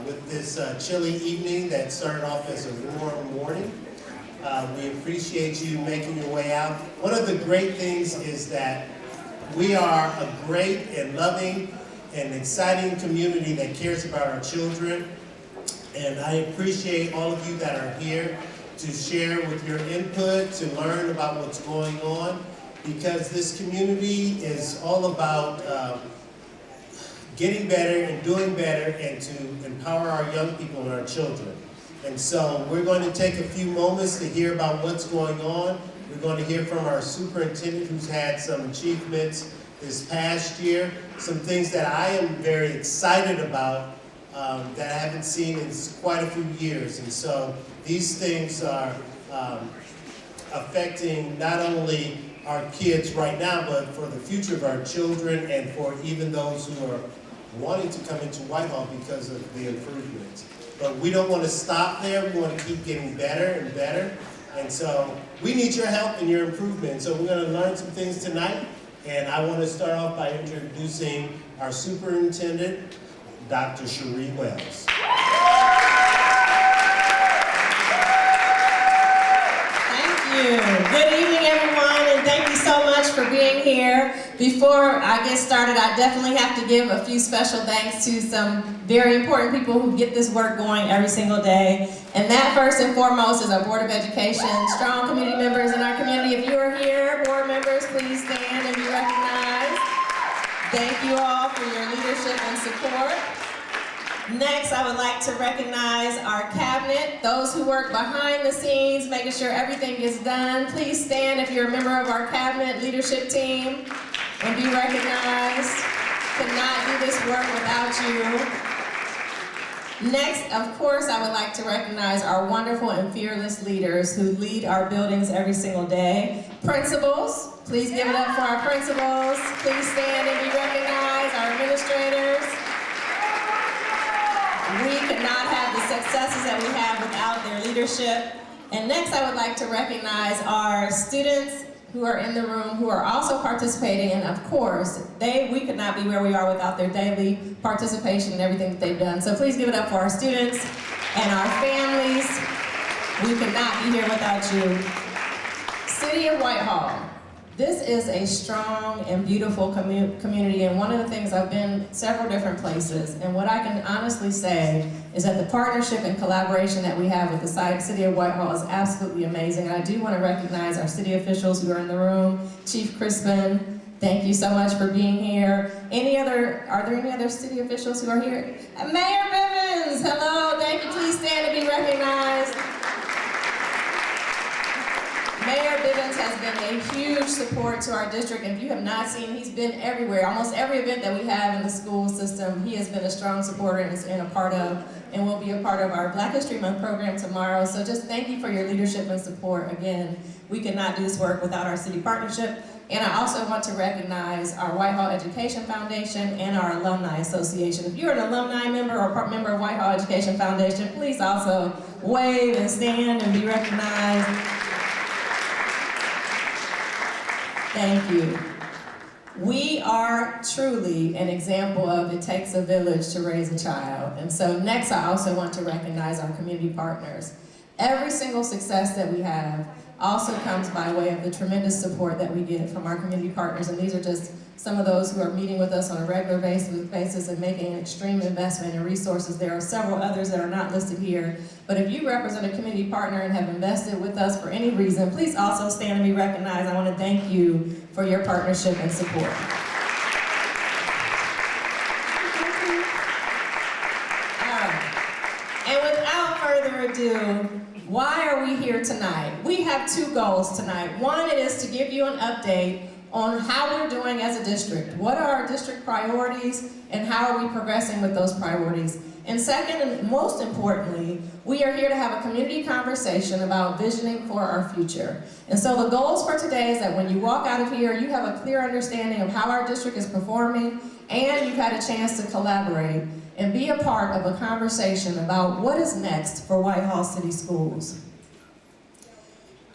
with this chilly evening that started off as a warm morning. We appreciate you making your way out. One of the great things is that we are a great and loving and exciting community that cares about our children. And I appreciate all of you that are here to share with your input, to learn about what's going on, because this community is all about getting better and doing better and to empower our young people and our children. And so we're going to take a few moments to hear about what's going on. We're going to hear from our superintendent, who's had some achievements this past year, some things that I am very excited about that I haven't seen in quite a few years. And so these things are affecting not only our kids right now, but for the future of our children and for even those who are wanting to come into Whitehall because of the improvements. But we don't want to stop there. We want to keep getting better and better. And so we need your help and your improvement. So we're going to learn some things tonight. And I want to start off by introducing our superintendent, Dr. Cherie Wells. Thank you. Good evening, everyone, and thank you so much for being here. Before I get started, I definitely have to give a few special thanks to some very important people who get this work going every single day. And that, first and foremost, is our Board of Education, strong community members in our community. If you are here, board members, please stand and be recognized. Thank you all for your leadership and support. Next, I would like to recognize our cabinet, those who work behind the scenes, making sure everything is done. Please stand if you're a member of our cabinet leadership team and be recognized. Could not do this work without you. Next, of course, I would like to recognize our wonderful and fearless leaders who lead our buildings every single day. Principals, please give it up for our principals. Please stand and be recognized. Our administrators. We could not have the successes that we have without their leadership. And next, I would like to recognize our students who are in the room who are also participating, and of course, we could not be where we are without their daily participation and everything that they've done. So please give it up for our students and our families. We could not be here without you. City of Whitehall. This is a strong and beautiful community, and one of the things, I've been several different places, and what I can honestly say is that the partnership and collaboration that we have with the City of Whitehall is absolutely amazing. And I do want to recognize our city officials who are in the room. Chief Crispin, thank you so much for being here. Are there any other city officials who are here? Mayor Bivens, hello, thank you, please stand and be recognized. Mayor Bivens has been a huge support to our district, and if you have not seen, he's been everywhere. Almost every event that we have in the school system, he has been a strong supporter and a part of, and will be a part of our Black History Month program tomorrow. So just thank you for your leadership and support. Again, we could not do this work without our city partnership. And I also want to recognize our Whitehall Education Foundation and our Alumni Association. If you're an alumni member or part member of Whitehall Education Foundation, please also wave and stand and be recognized. Thank you. We are truly an example of it takes a village to raise a child. And so next, I also want to recognize our community partners. Every single success that we have also comes by way of the tremendous support that we get from our community partners. And these are just some of those who are meeting with us on a regular basis and making an extreme investment in resources. There are several others that are not listed here. But if you represent a community partner and have invested with us for any reason, please also stand and be recognized. I want to thank you for your partnership and support. All right. And without further ado, why are we here tonight? We have two goals tonight. One is to give you an update on how we're doing as a district. What are our district priorities and how are we progressing with those priorities? And second, and most importantly, we are here to have a community conversation about visioning for our future. And so the goals for today is that when you walk out of here, you have a clear understanding of how our district is performing, and you've had a chance to collaborate and be a part of a conversation about what is next for Whitehall City Schools.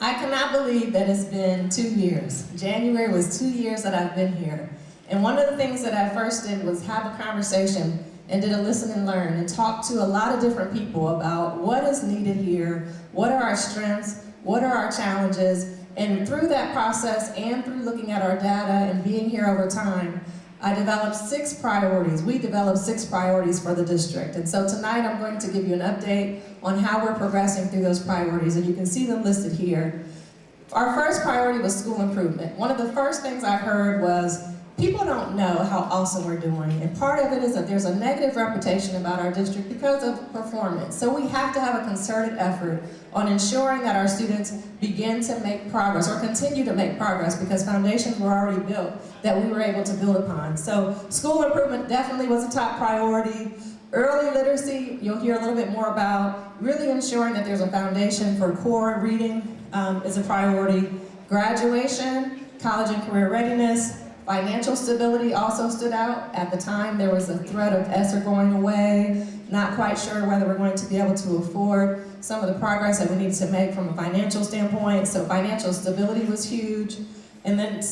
I cannot believe that it's been 2 years. January was 2 years that I've been here. And one of the things that I first did was have a conversation and did a listen and learn and talked to a lot of different people about what is needed here, what are our strengths, what are our challenges, and through that process and through looking at our data and being here over time, I developed 6 priorities. We developed 6 priorities for the district. And so tonight I'm going to give you an update on how we're progressing through those priorities, and you can see them listed here. Our first priority was school improvement. One of the first things I heard was, people don't know how awesome we're doing. And part of it is that there's a negative reputation about our district because of performance. So we have to have a concerted effort on ensuring that our students begin to make progress or continue to make progress because foundations were already built that we were able to build upon. So school improvement definitely was a top priority. Early literacy, you'll hear a little bit more about. Really ensuring that there's a foundation for core reading is a priority. Graduation, college and career readiness, financial stability also stood out. At the time, there was a threat of ESSER going away, not quite sure whether we're going to be able to afford some of the progress that we need to make from a financial standpoint, so financial stability was huge. And then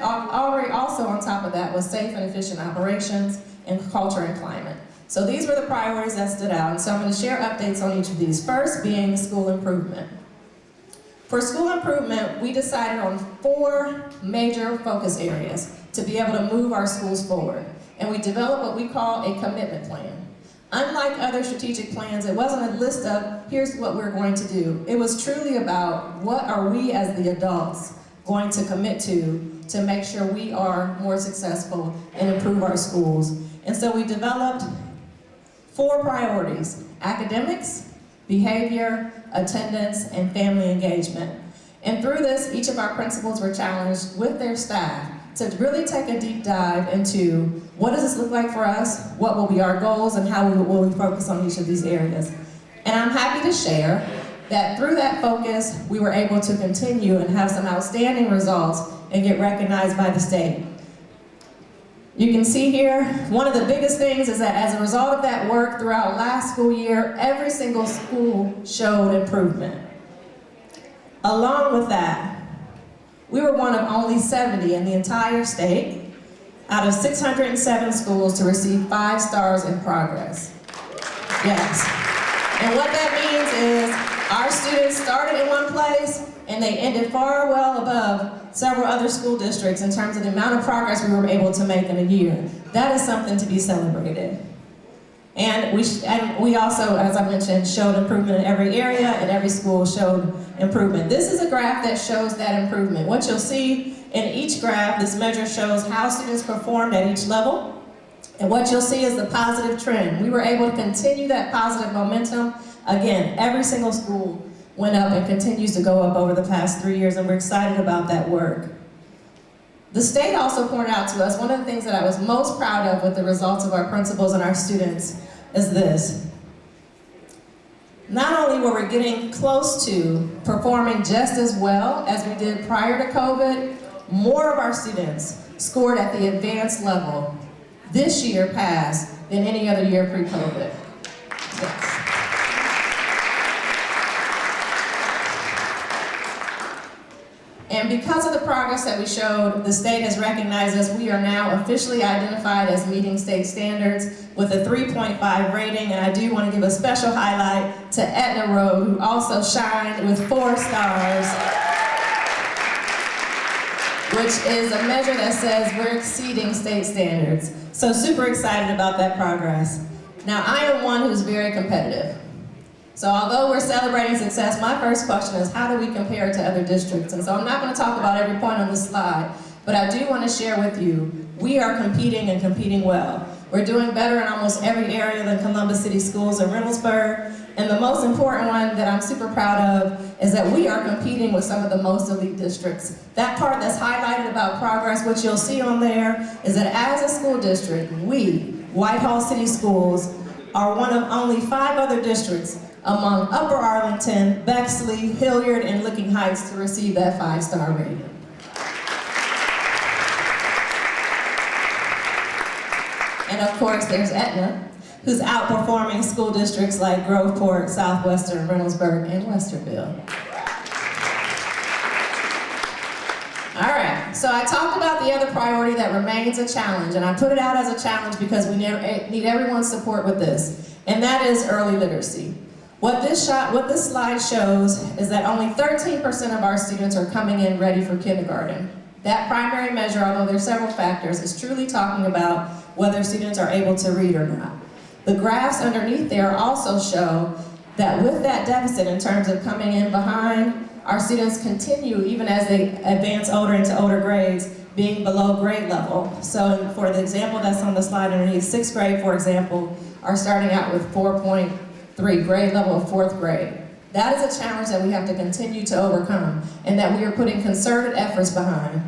already also on top of that was safe and efficient operations and culture and climate. So these were the priorities that stood out, and so I'm going to share updates on each of these. First being school improvement. For school improvement, we decided on 4 major focus areas to be able to move our schools forward. And we developed what we call a commitment plan. Unlike other strategic plans, it wasn't a list of, here's what we're going to do. It was truly about what are we as the adults going to commit to make sure we are more successful and improve our schools. And so we developed 4 priorities: academics, behavior, attendance, and family engagement. And through this, each of our principals were challenged with their staff to really take a deep dive into what does this look like for us, what will be our goals, and how will we focus on each of these areas. And I'm happy to share that through that focus, we were able to continue and have some outstanding results and get recognized by the state. You can see here, one of the biggest things is that as a result of that work throughout last school year, every single school showed improvement. Along with that, we were one of only 70 in the entire state out of 607 schools to receive 5 stars in progress. Yes. And what that means is our students started in one place and they ended far well above several other school districts in terms of the amount of progress we were able to make in a year. That is something to be celebrated. And we also, as I mentioned, showed improvement in every area, and every school showed improvement. This is a graph that shows that improvement. What you'll see in each graph, this measure shows how students performed at each level. And what you'll see is the positive trend. We were able to continue that positive momentum. Again, every single school went up and continues to go up over the past 3 years, and we're excited about that work. The state also pointed out to us, one of the things that I was most proud of with the results of our principals and our students is this. Not only were we getting close to performing just as well as we did prior to COVID, more of our students scored at the advanced level this year past than any other year pre-COVID. Yes. And because of the progress that we showed, the state has recognized us. We are now officially identified as meeting state standards with a 3.5 rating, and I do want to give a special highlight to Etna Road, who also shined with 4 stars, which is a measure that says we're exceeding state standards. So super excited about that progress. Now, I am one who's very competitive. So although we're celebrating success, my first question is, how do we compare to other districts? And so I'm not going to talk about every point on this slide, but I do want to share with you, we are competing and competing well. We're doing better in almost every area than Columbus City Schools and Reynoldsburg. And the most important one that I'm super proud of is that we are competing with some of the most elite districts. That part that's highlighted about progress, what you'll see on there is that as a school district, we, Whitehall City Schools, are one of only 5 other districts among Upper Arlington, Bexley, Hilliard, and Licking Heights to receive that 5-star rating. And of course, there's Etna, who's outperforming school districts like Groveport, Southwestern, Reynoldsburg, and Westerville. All right, so I talked about the other priority that remains a challenge, and I put it out as a challenge because we need everyone's support with this, and that is early literacy. What this slide shows is that only 13% of our students are coming in ready for kindergarten. That primary measure, although there's several factors, is truly talking about whether students are able to read or not. The graphs underneath there also show that with that deficit in terms of coming in behind, our students continue, even as they advance into older grades, being below grade level. So for the example that's on the slide underneath, 6th grade, for example, are starting out with 4.3, grade level of 4th grade. That is a challenge that we have to continue to overcome, and that we are putting concerted efforts behind.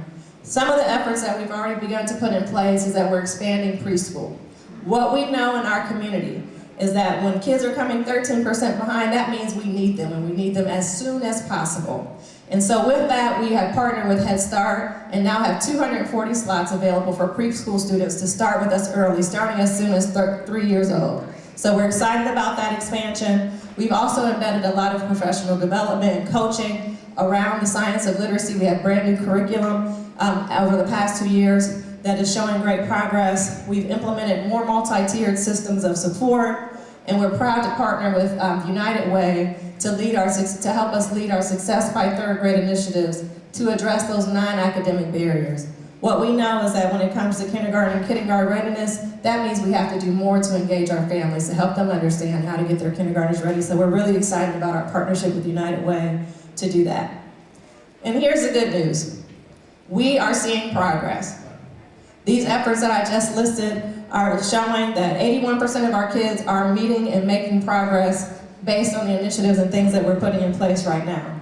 Some of the efforts that we've already begun to put in place is that we're expanding preschool. What we know in our community is that when kids are coming 13% behind, that means we need them, and we need them as soon as possible. And so with that, we have partnered with Head Start and now have 240 slots available for preschool students to start with us early, starting as soon as 3 years old. So we're excited about that expansion. We've also embedded a lot of professional development and coaching around the science of literacy. We have brand new curriculum over the past 2 years that is showing great progress. We've implemented more multi-tiered systems of support, and we're proud to partner with United Way to help us lead our Success by 3rd Grade initiatives to address those non-academic barriers. What we know is that when it comes to kindergarten readiness, that means we have to do more to engage our families, to help them understand how to get their kindergartners ready. So we're really excited about our partnership with United Way to do that. And here's the good news. We are seeing progress. These efforts that I just listed are showing that 81% of our kids are meeting and making progress based on the initiatives and things that we're putting in place right now.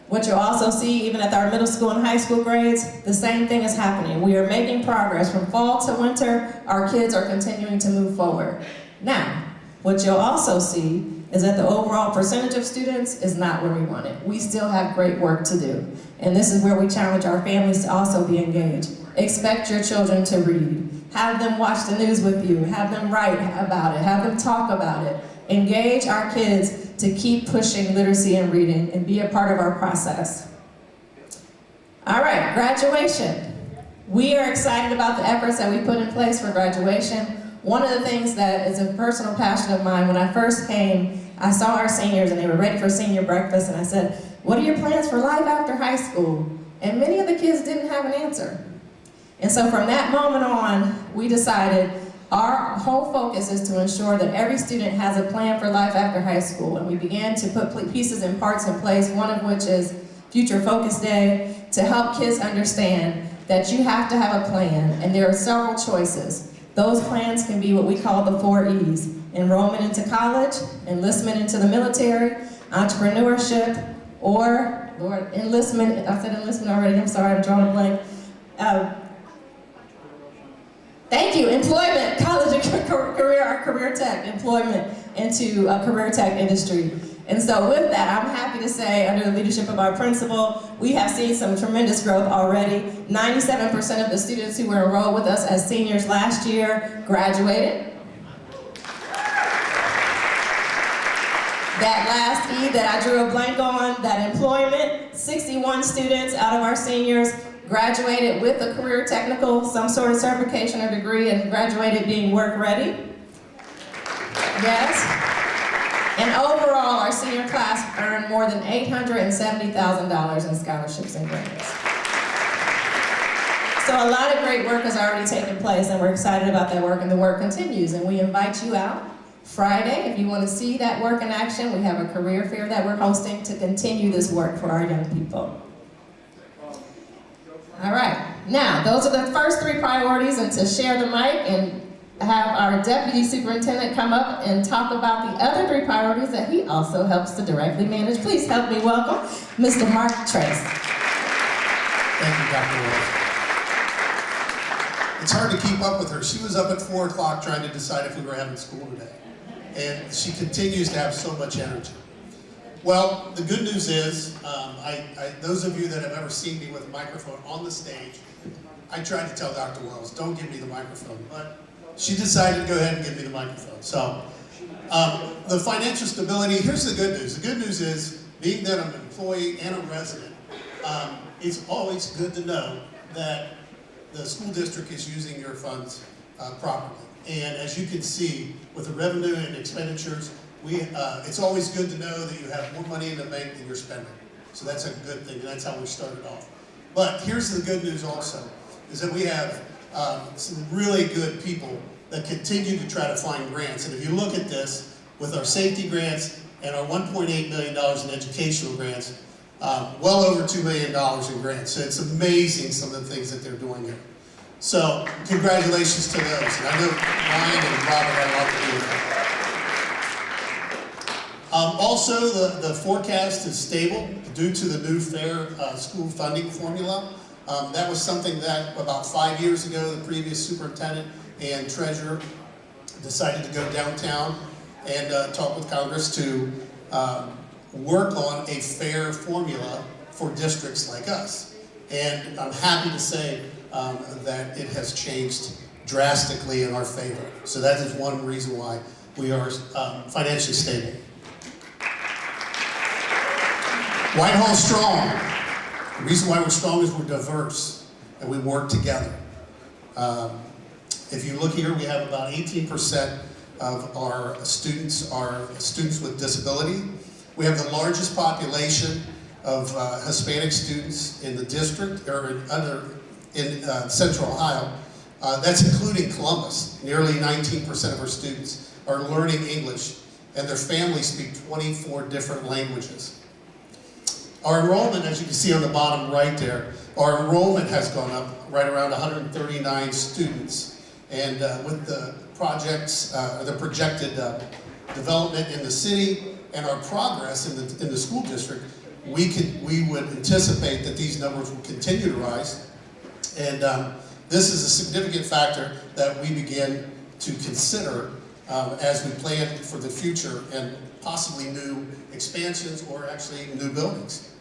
What you'll also see, even at our middle school and high school grades, the same thing is happening. We are making progress from fall to winter. Our kids are continuing to move forward. Now, what you'll also see is that the overall percentage of students is not where we want it. We still have great work to do. And this is where we challenge our families to also be engaged. Expect your children to read. Have them watch the news with you. Have them write about it. Have them talk about it. Engage our kids to keep pushing literacy and reading and be a part of our process. All right, graduation. We are excited about the efforts that we put in place for graduation. One of the things that is a personal passion of mine, when I first came, I saw our seniors and they were ready for senior breakfast, and I said, what are your plans for life after high school? And many of the kids didn't have an answer. And so from that moment on, we decided our whole focus is to ensure that every student has a plan for life after high school. And we began to put pieces and parts in place, one of which is Future Focus Day, to help kids understand that you have to have a plan, and there are several choices. Those plans can be what we call the 4 E's: enrollment into college, enlistment into the military, entrepreneurship, or, enlistment, I said enlistment already, I'm sorry, I'm drawing a blank. Thank you, employment, college and career tech, employment into a career tech industry. And so with that, I'm happy to say, under the leadership of our principal, we have seen some tremendous growth already. 97% of the students who were enrolled with us as seniors last year graduated. That last E that I drew a blank on, that employment, 61 students out of our seniors graduated with a career technical, some sort of certification or degree, and graduated being work ready. Yes. And overall, our senior class earned more than $870,000 in scholarships and grants. So a lot of great work has already taken place, and we're excited about that work, and the work continues. And we invite you out Friday, if you want to see that work in action. We have a career fair that we're hosting to continue this work for our young people. All right, now those are the first 3 priorities, and to share the mic and have our Deputy Superintendent come up and talk about the other 3 priorities that he also helps to directly manage. Please help me welcome Mr. Mark Trace. Thank you, Dr. Wells. It's hard to keep up with her. She was up at 4 o'clock trying to decide if we were having school today. And she continues to have so much energy. Well, the good news is, those of you that have ever seen me with a microphone on the stage, I tried to tell Dr. Wells, don't give me the microphone, but she decided to go ahead and give me the microphone. So, the financial stability, here's the good news. The good news is, being that I'm an employee and a resident, it's always good to know that the school district is using your funds properly. And as you can see, with the revenue and expenditures, it's always good to know that you have more money in the bank than you're spending. So that's a good thing, and that's how we started off. But here's the good news also, is that we have some really good people that continue to try to find grants. And if you look at this, with our safety grants and our $1.8 million in educational grants, well over $2 million in grants. So it's amazing some of the things that they're doing here. So congratulations to those. And I know Ryan and Robert had a lot to do with that. Also, the forecast is stable due to the new fair school funding formula. That was something that about 5 years ago, the previous superintendent and treasurer decided to go downtown and talk with Congress to work on a fair formula for districts like us. And I'm happy to say that it has changed drastically in our favor. So that is one reason why we are financially stable. Whitehall's strong. The reason why we're strong is we're diverse and we work together. If you look here, we have about 18% of our students are students with disability. We have the largest population of Hispanic students in the district, or in Central Ohio. That's including Columbus. Nearly 19% of our students are learning English, and their families speak 24 different languages. Our enrollment, as you can see on the bottom right there, our enrollment has gone up right around 139 students. And with the projects, the projected development in the city and our progress in the school district, we would anticipate that these numbers will continue to rise. And this is a significant factor that we begin to consider as we plan for the future and possibly new expansions or actually new buildings.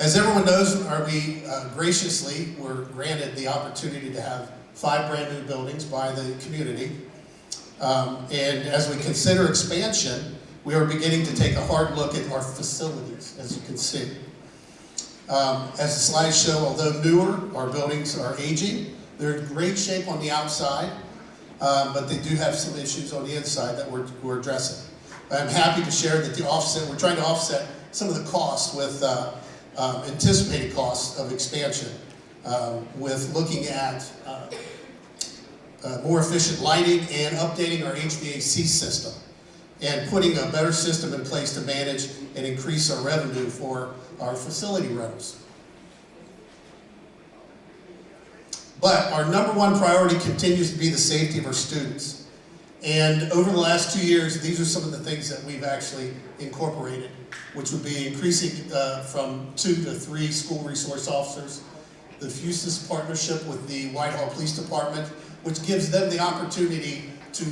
As everyone knows, we graciously were granted the opportunity to have 5 brand new buildings by the community. And as we consider expansion, we are beginning to take a hard look at our facilities, as you can see. As the slides show, although newer, our buildings are aging. They're in great shape on the outside, but they do have some issues on the inside that we're addressing. I'm happy to share that we're trying to offset some of the costs with anticipated costs of expansion with looking at more efficient lighting and updating our HVAC system and putting a better system in place to manage and increase our revenue for our facility rentals. But our number one priority continues to be the safety of our students. And over the last 2 years, these are some of the things that we've actually incorporated, which would be increasing from 2 to 3 school resource officers, the FUSIS partnership with the Whitehall Police Department, which gives them the opportunity to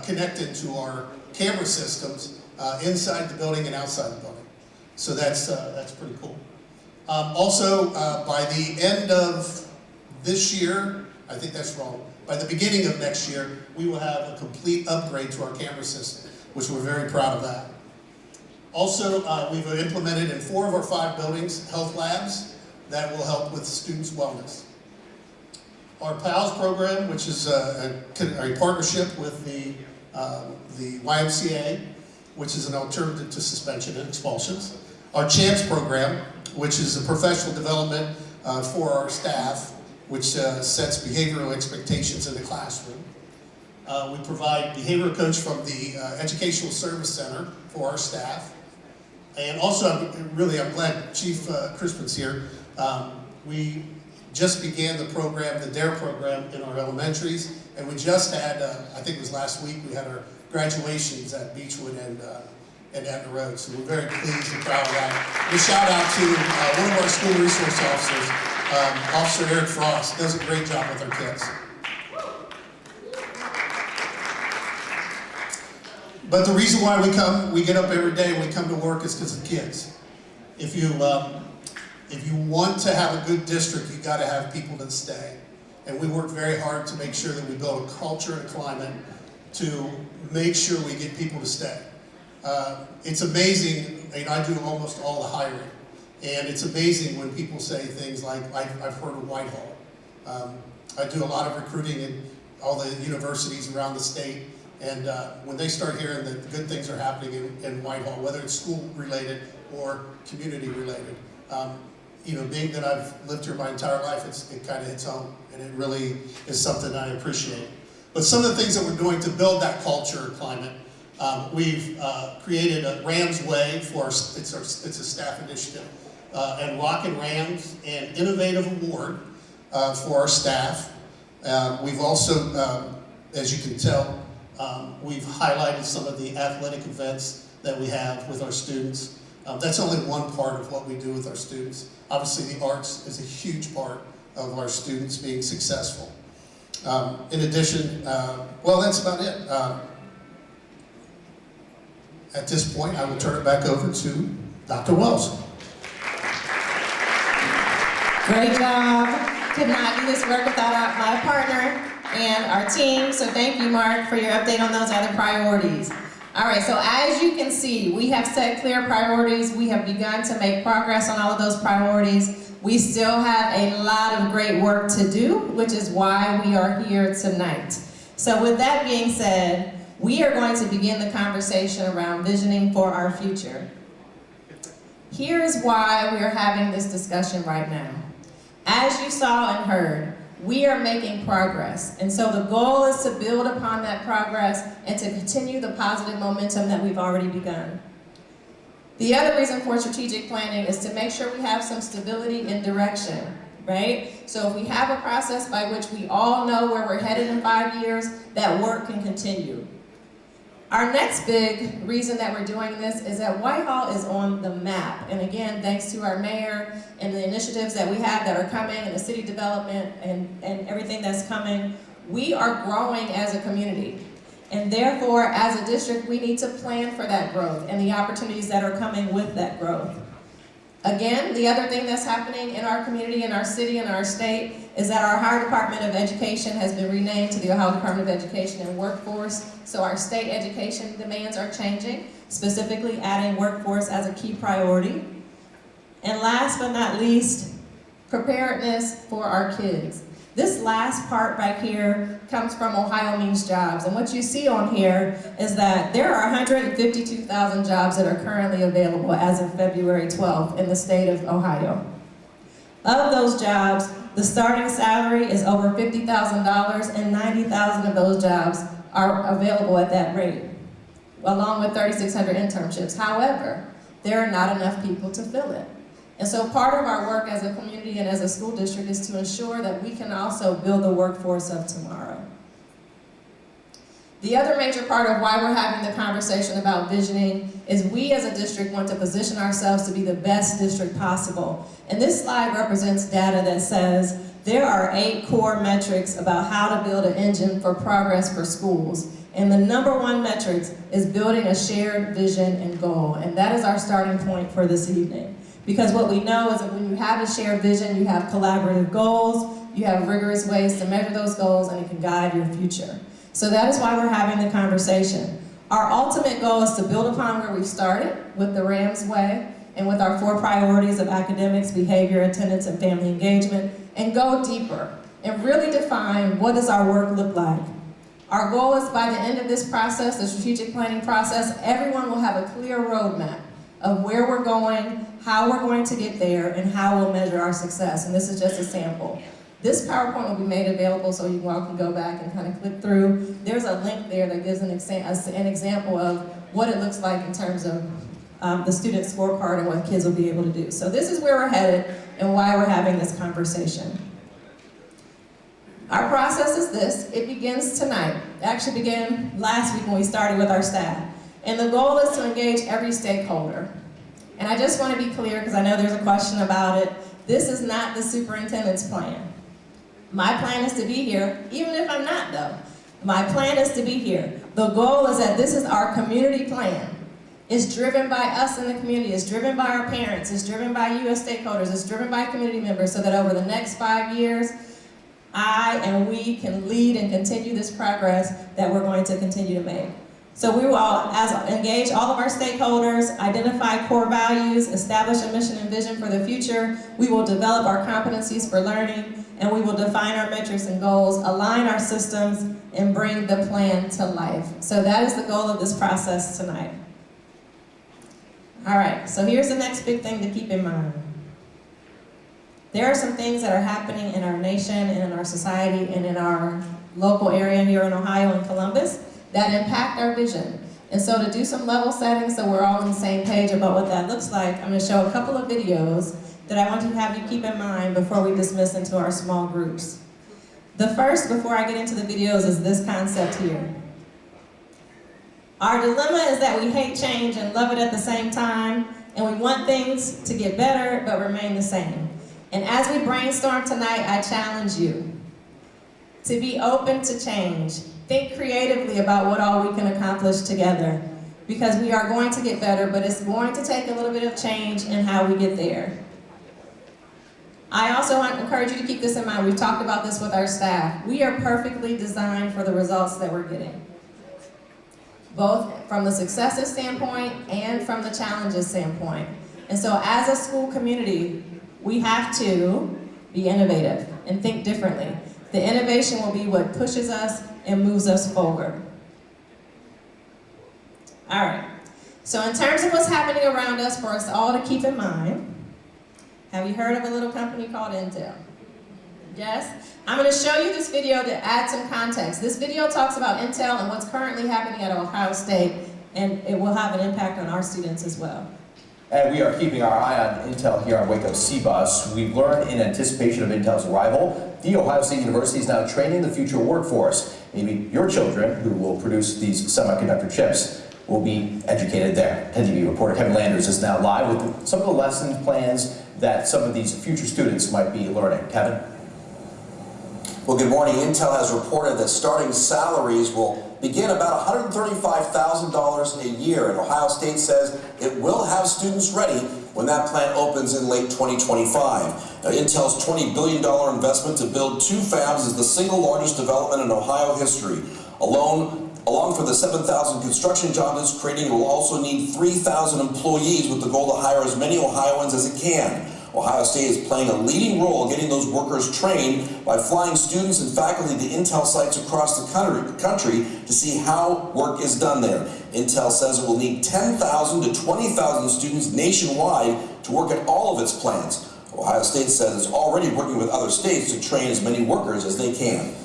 connect into our camera systems inside the building and outside the building. So that's pretty cool. Also, by the end of this year, I think that's wrong, by the beginning of next year, we will have a complete upgrade to our camera system, which we're very proud of that. Also, we've implemented in 4 of our 5 buildings health labs that will help with students' wellness. Our PALS program, which is a partnership with the YMCA, which is an alternative to suspension and expulsions. Our CHAMPS program, which is a professional development for our staff, which sets behavioral expectations in the classroom. We provide behavioral coach from the Educational Service Center for our staff. And also, I'm glad Chief Crispin's here. We just began the program, the DARE program, in our elementaries, and we just had, I think it was last week, we had our graduations at Beechwood and Etna Road, so we're very pleased and proud of that. We shout out to one of our school resource officers, Officer Eric Frost, does a great job with our kids. But the reason why we get up every day and we come to work is because of the kids. If you want to have a good district, you've got to have people that stay. And we work very hard to make sure that we build a culture and a climate to make sure we get people to stay. It's amazing, and I do almost all the hiring. And it's amazing when people say things like, I've heard of Whitehall. I do a lot of recruiting in all the universities around the state, and when they start hearing that good things are happening in Whitehall, whether it's school related or community related, you know, being that I've lived here my entire life, it kind of hits home, and it really is something I appreciate. But some of the things that we're doing to build that culture climate, we've created a Rams Way for it's a staff initiative, and Rockin' Rams, an innovative award for our staff. We've also, as you can tell, we've highlighted some of the athletic events that we have with our students. That's only one part of what we do with our students. Obviously, the arts is a huge part of our students being successful. In addition, well, that's about it. At this point, I will turn it back over to Dr. Wells. Great job. Could not do this work without my partner and our team. So thank you, Mark, for your update on those other priorities. All right, so as you can see, we have set clear priorities. We have begun to make progress on all of those priorities. We still have a lot of great work to do, which is why we are here tonight. So with that being said, we are going to begin the conversation around visioning for our future. Here's why we are having this discussion right now. As you saw and heard, we are making progress. And so the goal is to build upon that progress and to continue the positive momentum that we've already begun. The other reason for strategic planning is to make sure we have some stability and direction, right? So if we have a process by which we all know where we're headed in 5 years, that work can continue. Our next big reason that we're doing this is that Whitehall is on the map. And again, thanks to our mayor and the initiatives that we have that are coming and the city development and everything that's coming, we are growing as a community. And therefore, as a district, we need to plan for that growth and the opportunities that are coming with that growth. Again, the other thing that's happening in our community, in our city, and our state is that our Ohio Department of Education has been renamed to the Ohio Department of Education and Workforce. So our state education demands are changing, specifically adding workforce as a key priority. And last but not least, preparedness for our kids. This last part back here comes from Ohio Means Jobs. And what you see on here is that there are 152,000 jobs that are currently available as of February 12th in the state of Ohio. Of those jobs, the starting salary is over $50,000 and 90,000 of those jobs are available at that rate, along with 3,600 internships. However, there are not enough people to fill it. And so part of our work as a community and as a school district is to ensure that we can also build the workforce of tomorrow. The other major part of why we're having the conversation about visioning is we as a district want to position ourselves to be the best district possible. And this slide represents data that says there are 8 core metrics about how to build an engine for progress for schools. And the number 1 metric is building a shared vision and goal. And that is our starting point for this evening. Because what we know is that when you have a shared vision, you have collaborative goals, you have rigorous ways to measure those goals, and it can guide your future. So that is why we're having the conversation. Our ultimate goal is to build upon where we started with the Rams Way and with our 4 priorities of academics, behavior, attendance, and family engagement, and go deeper and really define what does our work look like. Our goal is by the end of this process, the strategic planning process, everyone will have a clear roadmap of where we're going, how we're going to get there, and how we'll measure our success. And this is just a sample. This PowerPoint will be made available so you all can go back and kind of click through. There's a link there that gives an example of what it looks like in terms of the student scorecard and what kids will be able to do. So this is where we're headed and why we're having this conversation. Our process is this. It begins tonight. It actually began last week when we started with our staff. And the goal is to engage every stakeholder. And I just want to be clear, because I know there's a question about it. This is not the superintendent's plan. My plan is to be here, even if I'm not though. My plan is to be here. The goal is that this is our community plan. It's driven by us in the community. It's driven by our parents. It's driven by you as stakeholders. It's driven by community members so that over the next 5 years, I and we can lead and continue this progress that we're going to continue to make. So we will engage all of our stakeholders, identify core values, establish a mission and vision for the future. We will develop our competencies for learning, and we will define our metrics and goals, align our systems, and bring the plan to life. So that is the goal of this process tonight. All right, so here's the next big thing to keep in mind. There are some things that are happening in our nation and in our society and in our local area here in Ohio and Columbus that impact our vision. And so to do some level setting so we're all on the same page about what that looks like, I'm going to show a couple of videos that I want to have you keep in mind before we dismiss into our small groups. The first, before I get into the videos, is this concept here. Our dilemma is that we hate change and love it at the same time, and we want things to get better but remain the same. And as we brainstorm tonight, I challenge you to be open to change. Think creatively about what all we can accomplish together, because we are going to get better, but it's going to take a little bit of change in how we get there. I also want to encourage you to keep this in mind. We've talked about this with our staff. We are perfectly designed for the results that we're getting, both from the successes standpoint and from the challenges standpoint. And so as a school community, we have to be innovative and think differently. The innovation will be what pushes us and moves us forward. All right, so in terms of what's happening around us for us all to keep in mind, have you heard of a little company called Intel? Yes? I'm going to show you this video to add some context. This video talks about Intel and what's currently happening at Ohio State, and it will have an impact on our students as well. And we are keeping our eye on Intel here on Waco C-Bus. We've learned in anticipation of Intel's arrival, The Ohio State University is now training the future workforce. Maybe your children, who will produce these semiconductor chips, will be educated there. 10 TV reporter Kevin Landers is now live with some of the lesson plans that some of these future students might be learning. Kevin? Well, good morning. Intel has reported that starting salaries will begin about $135,000 a year, and Ohio State says it will have students ready when that plant opens in late 2025. Now, Intel's $20 billion investment to build 2 fabs is the single largest development in Ohio history. Along for the 7,000 construction jobs it's creating, it will also need 3,000 employees with the goal to hire as many Ohioans as it can. Ohio State is playing a leading role in getting those workers trained by flying students and faculty to Intel sites across the country to see how work is done there. Intel says it will need 10,000 to 20,000 students nationwide to work at all of its plants. Ohio State says it's already working with other states to train as many workers as they can.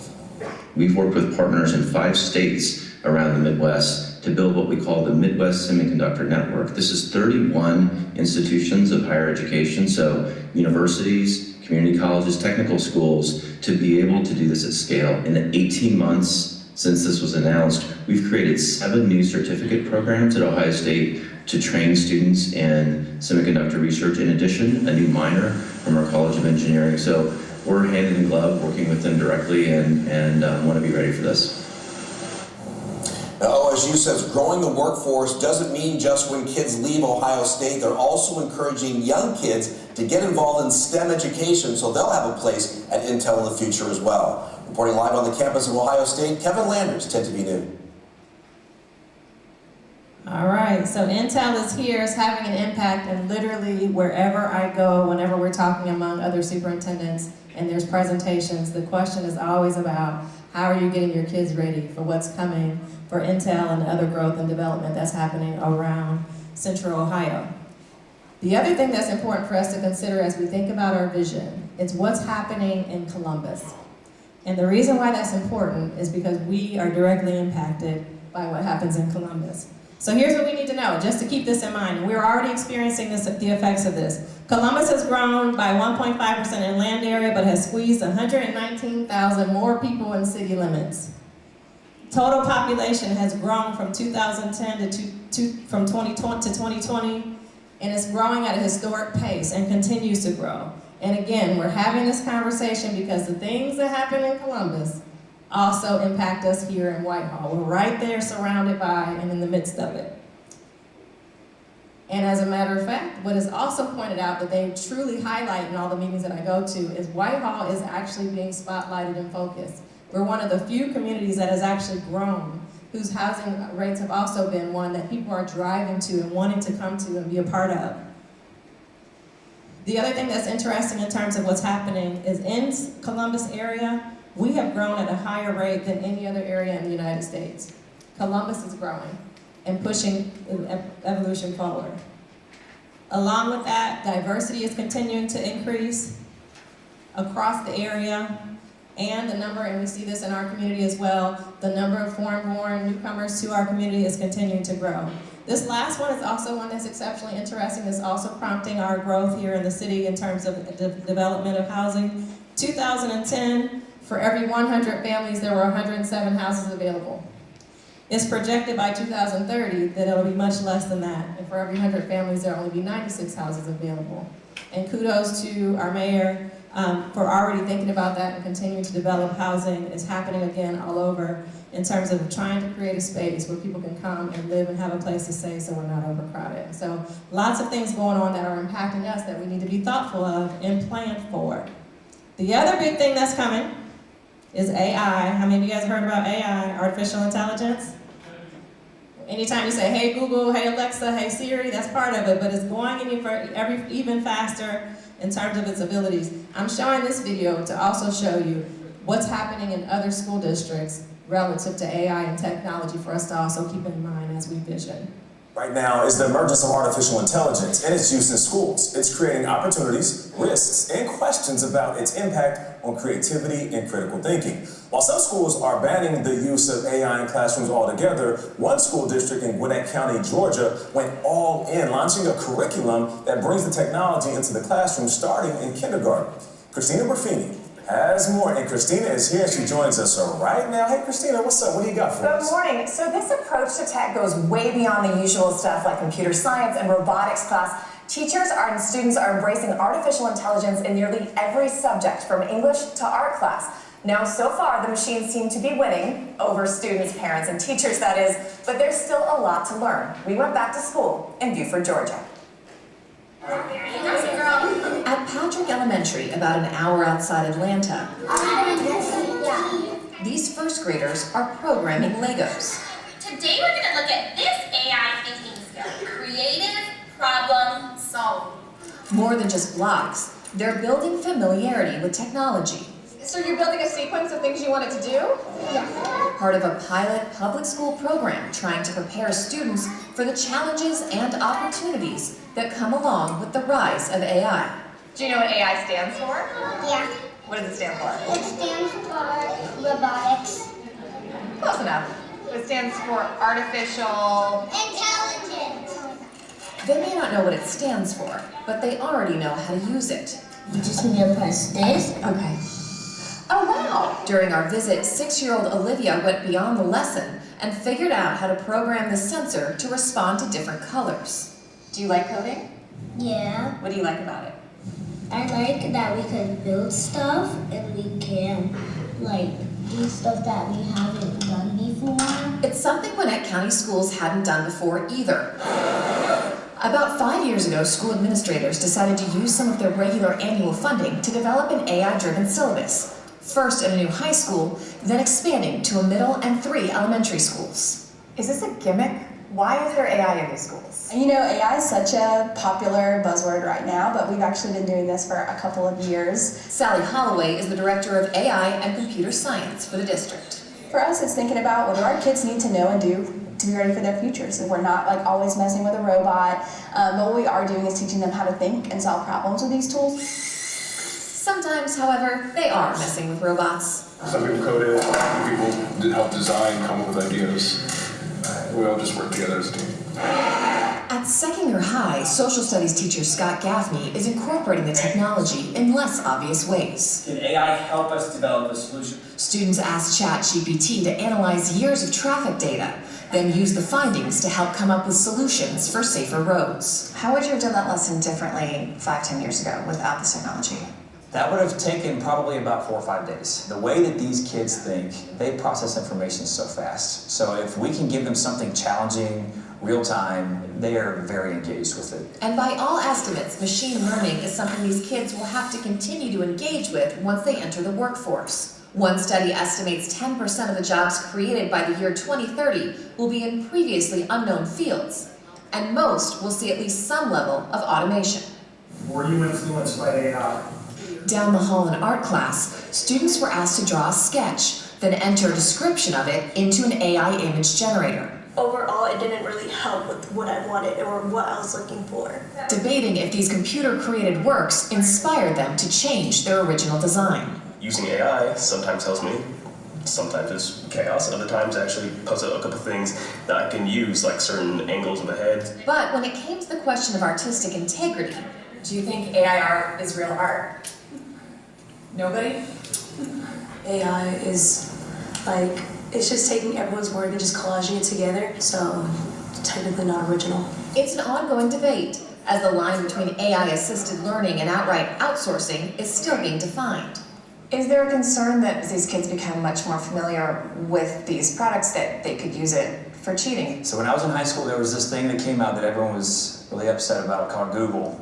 We've worked with partners in 5 states around the Midwest to build what we call the Midwest Semiconductor Network. This is 31 institutions of higher education, so universities, community colleges, technical schools, to be able to do this at scale. In the 18 months since this was announced, we've created 7 new certificate programs at Ohio State to train students in semiconductor research. In addition, a new minor from our College of Engineering. So we're hand in glove working with them directly and want to be ready for this. OSU says growing the workforce doesn't mean just when kids leave Ohio State. They're also encouraging young kids to get involved in STEM education so they'll have a place at Intel in the future as well. Reporting live on the campus of Ohio State, Kevin Landers, 10 TV News. All right, so Intel is here, is having an impact, and literally wherever I go, whenever we're talking among other superintendents and there's presentations, the question is always about how are you getting your kids ready for what's coming for Intel and other growth and development that's happening around Central Ohio. The other thing that's important for us to consider as we think about our vision is what's happening in Columbus. And the reason why that's important is because we are directly impacted by what happens in Columbus. So here's what we need to know, just to keep this in mind. And we're already experiencing the effects of this. Columbus has grown by 1.5% in land area, but has squeezed 119,000 more people in city limits. Total population has grown from 2010 from 2020 to 2020, and it's growing at a historic pace and continues to grow. And again, we're having this conversation because the things that happen in Columbus also impact us here in Whitehall. We're right there surrounded by and in the midst of it. And as a matter of fact, what is also pointed out that they truly highlight in all the meetings that I go to is Whitehall is actually being spotlighted and focused. We're one of the few communities that has actually grown whose housing rates have also been one that people are driving to and wanting to come to and be a part of. The other thing that's interesting in terms of what's happening is in Columbus area, we have grown at a higher rate than any other area in the United States. Columbus is growing and pushing evolution forward. Along with that, diversity is continuing to increase across the area, and the number, and we see this in our community as well, the number of foreign-born newcomers to our community is continuing to grow. This last one is also one that's exceptionally interesting. It's also prompting our growth here in the city in terms of the development of housing. 2010, for every 100 families, there were 107 houses available. It's projected by 2030 that it'll be much less than that. And for every 100 families, there'll only be 96 houses available. And kudos to our mayor for already thinking about that and continuing to develop housing. It's happening again all over in terms of trying to create a space where people can come and live and have a place to stay so we're not overcrowded. So lots of things going on that are impacting us that we need to be thoughtful of and plan for. The other big thing that's coming is AI. How many of you guys heard about AI, artificial intelligence? Anytime you say, hey Google, hey Alexa, hey Siri, that's part of it, but it's going even faster in terms of its abilities. I'm showing this video to also show you what's happening in other school districts relative to AI and technology for us to also keep in mind as we vision. Right now is the emergence of artificial intelligence and its use in schools. It's creating opportunities, risks, and questions about its impact on creativity and critical thinking. While some schools are banning the use of AI in classrooms altogether, one school district in Gwinnett County, Georgia, went all in, launching a curriculum that brings the technology into the classroom starting in kindergarten. Christina Buffini has more, and Christina is here. She joins us right now. Hey, Christina, what's up? What do you got for us? Good morning. So this approach to tech goes way beyond the usual stuff like computer science and robotics class. Teachers and students are embracing artificial intelligence in nearly every subject, from English to art class. Now, so far, the machines seem to be winning over students, parents, and teachers, that is, but there's still a lot to learn. We went back to school in Beaufort, Georgia. At Patrick Elementary, about an hour outside Atlanta, these first graders are programming Legos. Today we're going to look at this AI thinking skill, creative problem solving. More than just blocks, they're building familiarity with technology. So you're building a sequence of things you wanted to do? Yeah. Part of a pilot public school program trying to prepare students for the challenges and opportunities that come along with the rise of AI. Do you know what AI stands for? Yeah. What does it stand for? It stands for robotics. Close enough. It stands for artificial Intelligence. They may not know what it stands for, but they already know how to use it. You just need to press this. Okay. Oh, wow. During our visit, 6-year-old Olivia went beyond the lesson and figured out how to program the sensor to respond to different colors. Do you like coding? Yeah. What do you like about it? I like that we could build stuff and we can do stuff that we haven't done before. It's something Gwinnett County schools hadn't done before either. About 5 years ago, school administrators decided to use some of their regular annual funding to develop an AI-driven syllabus. First at a new high school, then expanding to a middle and 3 elementary schools. Is this a gimmick? Why is there AI in these schools? You know, AI is such a popular buzzword right now, but we've actually been doing this for a couple of years. Sally Holloway is the director of AI and computer science for the district. For us, it's thinking about what do our kids need to know and do to be ready for their future. So we're not always messing with a robot, but what we are doing is teaching them how to think and solve problems with these tools. Sometimes, however, they are messing with robots. Some people code it, some people help design, come up with ideas. We all just work together as a team. At Seckinger High, social studies teacher Scott Gaffney is incorporating the technology in less obvious ways. Can AI help us develop a solution? Students asked ChatGPT to analyze years of traffic data, then use the findings to help come up with solutions for safer roads. How would you have done that lesson differently 5-10 years ago without this technology? That would have taken probably about 4 or 5 days. The way that these kids think, they process information so fast. So if we can give them something challenging, real time, they are very engaged with it. And by all estimates, machine learning is something these kids will have to continue to engage with once they enter the workforce. One study estimates 10% of the jobs created by the year 2030 will be in previously unknown fields, and most will see at least some level of automation. Were you influenced by AI? Down the hall in art class, students were asked to draw a sketch, then enter a description of it into an AI image generator. Overall, it didn't really help with what I wanted or what I was looking for. Debating if these computer-created works inspired them to change their original design. Using AI sometimes helps me. Sometimes it's chaos, other times actually puts out a couple things that I can use, like certain angles of the head. But when it came to the question of artistic integrity, Do you think AI art is real art? Nobody? AI is like, it's just taking everyone's work and just collaging it together, so technically not original. It's an ongoing debate, as the line between AI-assisted learning and outright outsourcing is still being defined. Is there a concern that as these kids become much more familiar with these products that they could use it for cheating? So when I was in high school, there was this thing that came out that everyone was really upset about called Google.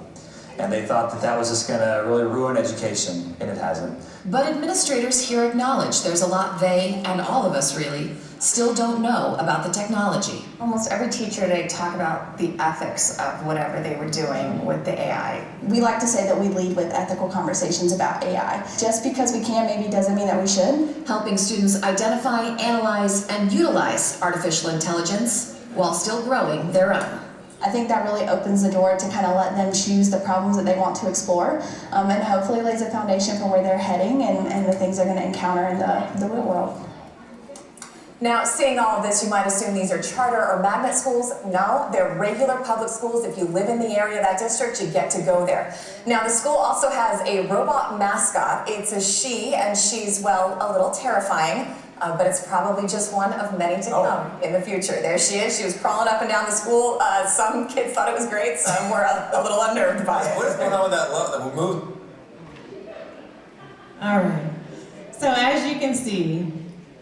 And they thought that that was just gonna really ruin education, and it hasn't. But administrators here acknowledge there's a lot they, and all of us really, still don't know about the technology. Almost every teacher today talk about the ethics of whatever they were doing with the AI. We like to say that we lead with ethical conversations about AI. Just because we can maybe doesn't mean that we should. Helping students identify, analyze, and utilize artificial intelligence while still growing their own. I think that really opens the door to kind of let them choose the problems that they want to explore, and hopefully lays a foundation for where they're heading and the things they're going to encounter in the real world. Now, seeing all of this, you might assume these are charter or magnet schools. No, they're regular public schools. If you live in the area of that district, you get to go there. Now, the school also has a robot mascot. It's a she, and she's, well, a little terrifying. But it's probably just one of many to come in the future. There she is. She was crawling up and down the school. Some kids thought it was great. Some were a little unnerved by it. What is going on with that move? All right. So as you can see,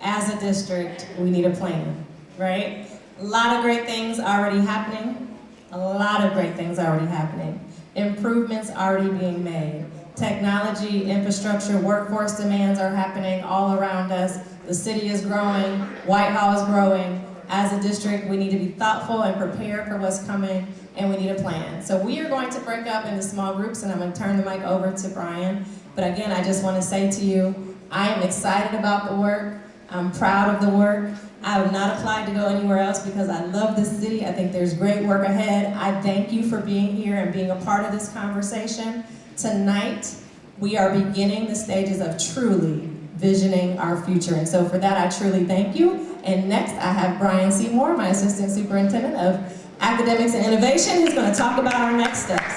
as a district, we need a plan, right? A lot of great things already happening. A lot of great things already happening. Improvements already being made. Technology, infrastructure, workforce demands are happening all around us. The city is growing, Whitehall is growing. As a district, we need to be thoughtful and prepared for what's coming, and we need a plan. So we are going to break up into small groups, and I'm going to turn the mic over to Brian. But again, I just want to say to you, I am excited about the work. I'm proud of the work. I have not applied to go anywhere else because I love this city. I think there's great work ahead. I thank you for being here and being a part of this conversation. Tonight, we are beginning the stages of truly visioning our future. And so for that, I truly thank you. And next, I have Brian Seymour, my Assistant Superintendent of Academics and Innovation, who's going to talk about our next steps.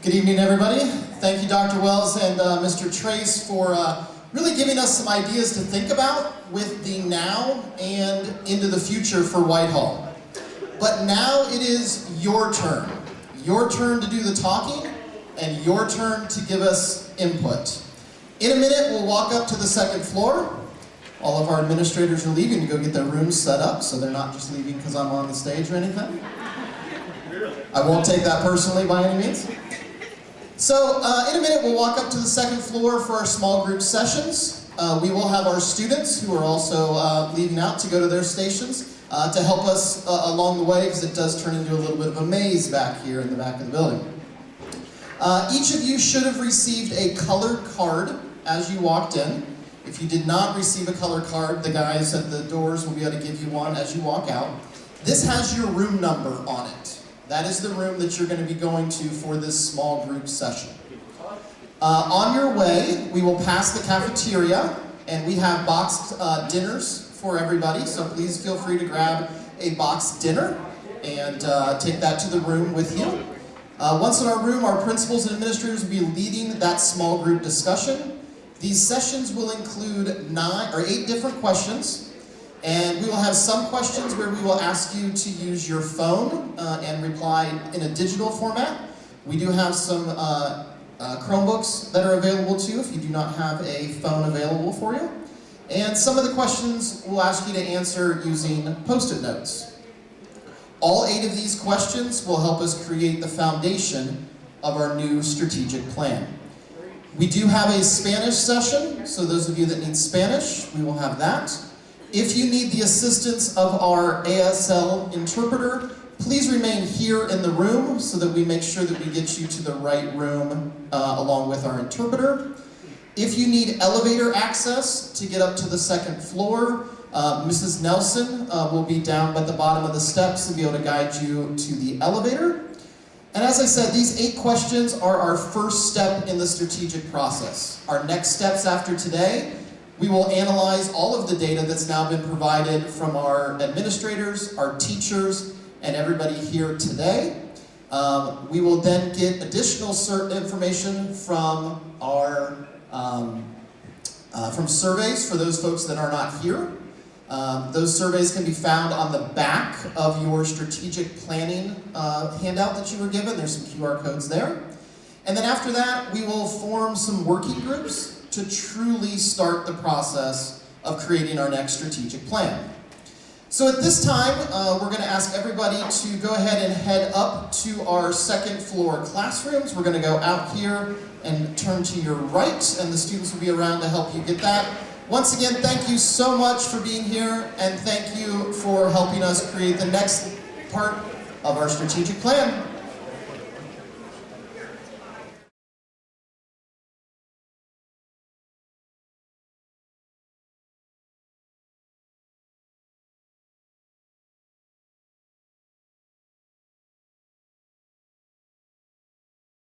Good evening, everybody. Thank you, Dr. Wells and Mr. Trace, for really giving us some ideas to think about with the now and into the future for Whitehall. But now it is your turn. Your turn to do the talking and your turn to give us input. In a minute, we'll walk up to the second floor. All of our administrators are leaving to go get their rooms set up, so they're not just leaving because I'm on the stage or anything. I won't take that personally by any means. So in a minute, we'll walk up to the second floor for our small group sessions. We will have our students who are also leaving out to go to their stations to help us along the way, because it does turn into a little bit of a maze back here in the back of the building. Each of you should have received a colored card as you walked in. If you did not receive a colored card, the guys at the doors will be able to give you one as you walk out. This has your room number on it. That is the room that you're going to be going to for this small group session. On your way, we will pass the cafeteria, and we have boxed dinners for everybody, so please feel free to grab a boxed dinner and take that to the room with you. Once in our room, our principals and administrators will be leading that small group discussion. These sessions will include 8 different questions, and we will have some questions where we will ask you to use your phone and reply in a digital format. We do have some Chromebooks that are available to you if you do not have a phone available for you. And some of the questions we'll ask you to answer using Post-it notes. All 8 of these questions will help us create the foundation of our new strategic plan. We do have a Spanish session, so those of you that need Spanish, we will have that. If you need the assistance of our ASL interpreter, please remain here in the room so that we make sure that we get you to the right room along with our interpreter. If you need elevator access to get up to the second floor, Mrs. Nelson will be down at the bottom of the steps and be able to guide you to the elevator. And as I said, these 8 questions are our first step in the strategic process. Our next steps after today, we will analyze all of the data that's now been provided from our administrators, our teachers, and everybody here today. We will then get additional information from our from surveys for those folks that are not here. Those surveys can be found on the back of your strategic planning handout that you were given. There's some QR codes there. And then after that, we will form some working groups to truly start the process of creating our next strategic plan. So at this time, we're going to ask everybody to go ahead and head up to our second floor classrooms. We're going to go out here and turn to your right, and the students will be around to help you get that. Once again, thank you so much for being here, and thank you for helping us create the next part of our strategic plan.